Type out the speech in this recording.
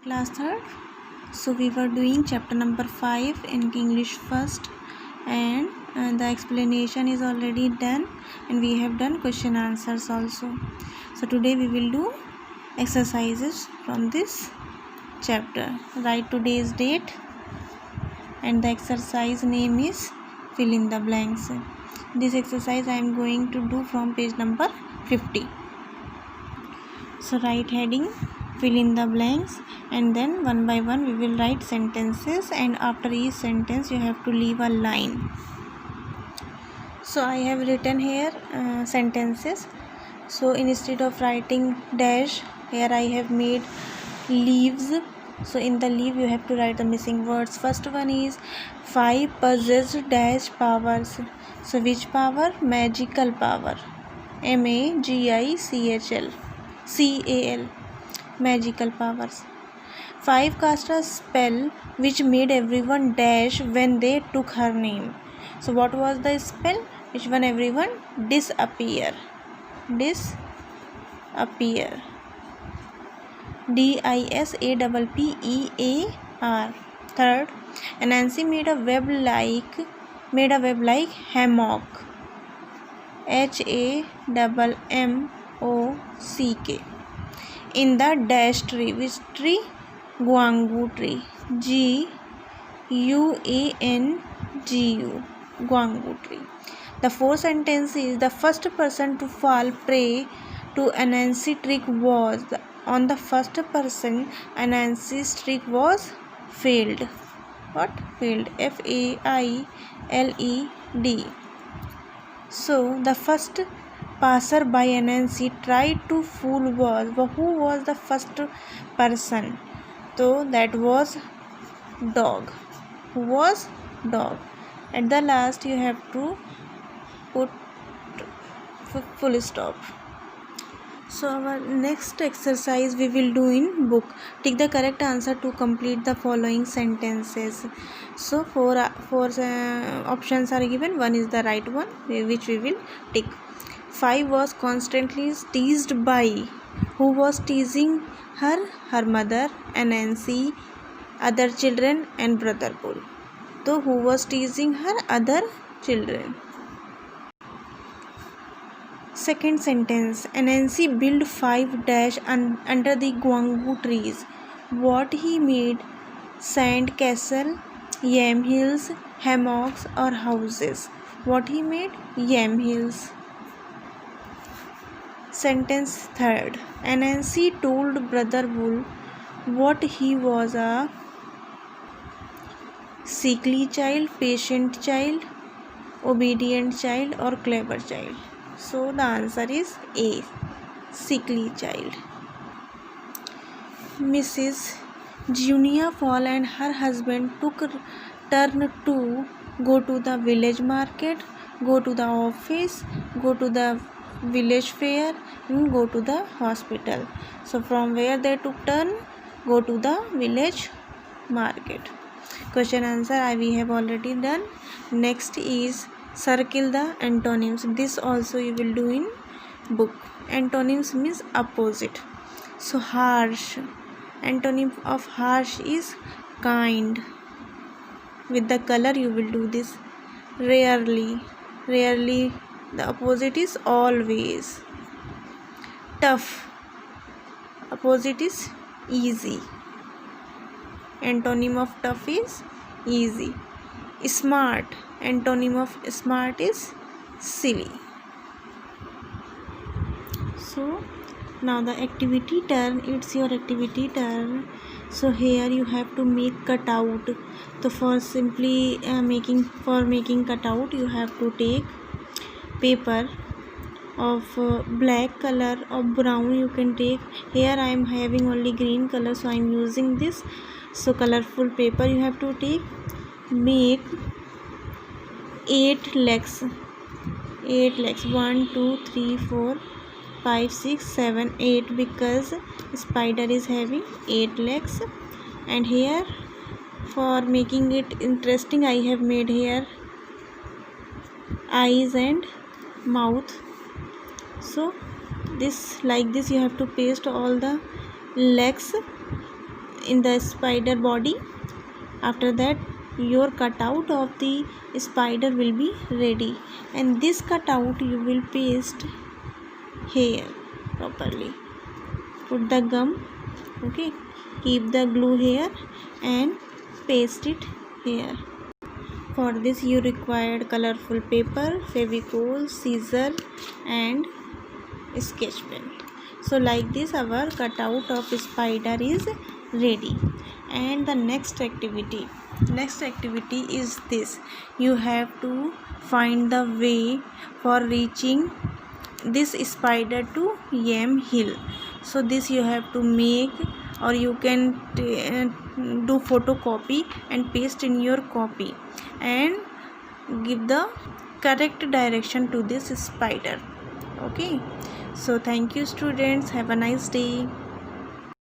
Class 3rd. So we were doing chapter number 5 in English first, and the explanation is already done, and we have done question answers also. So today we will do exercises from this chapter. Write today's date, and the exercise name is fill in the blanks. This exercise I am going to do from page number 50. So write heading, fill in the blanks, and then one by one we will write sentences, and after each sentence you have to leave a line. So I have written here sentences. So instead of writing dash, here I have made leaves. So in the leaf you have to write the missing words. First one is 5 possessed dash powers. So which power? Magical power. MAGICHL. Magical powers. 5 cast a spell which made everyone dash when they took her name. So what was the spell? Which one? Everyone disappear. Disappear. DISAPPEAR. Third, Anansi made a web like hammock. HAMMOCK. In the dash tree. Which tree? Guangu tree. GUANGU. Guangu tree. The fourth sentence is the first person to fall prey to Anansi trick was. On the first person, Anansi's trick was failed. What? Failed. FAILED. So the first passer by Anansi tried to fool was. Who was the first person? So that was dog. Who was? Dog. At the last you have to put full stop. So our next exercise we will do in book. Take the correct answer to complete the following sentences. So four options are given. One is the right one, which we will take. 5 was constantly teased by. Who was teasing her? Her mother, Anansi, other children, and brother Bull. So who was teasing her? Other children. Second sentence, Anansi built 5 dash under the guangu trees. What he made? Sand castle, yam hills, hammocks, or houses. What he made? Yam hills. Sentence third, Anansi told brother Bull what he was: a sickly child, patient child, obedient child, or clever child. So the answer is A, sickly child. Mrs. Junia Fall and her husband took turn to go to the village market, go to the office, go to the village fair, and go to the hospital. So from where they took turn? Go to the village market. Question answer we have already done. Next is circle the antonyms. This also you will do in book. Antonyms means opposite. So harsh. Antonym of harsh is kind. With the color you will do this. Rarely. Rarely the opposite is always. Tough. Opposite is easy. Antonym of tough is easy. Smart. Antonym of smart is silly. So now the activity turn. It's your activity turn. So here you have to make cutout. So for simply making cutout, you have to take paper of black color or brown. You can take. Here I am having only green color, so I am using this. So colorful paper you have to take. Make 8 legs. 1 2 3 4 5 6 7 8, because spider is having 8 legs. And here for making it interesting I have made here eyes and mouth. So this, like this, you have to paste all the legs in the spider body. After that your cutout of the spider will be ready, and this cutout you will paste here properly. Put the gum, okay, keep the glue here and paste it here. For this you required colorful paper, Fevicol, scissor and sketch pen. So like this our cutout of spider is ready. And the next activity is this: you have to find the way for reaching this spider to Yam Hill. So this you have to make, or you can do photocopy and paste in your copy and give the correct direction to this spider. Okay, so thank you students, have a nice day.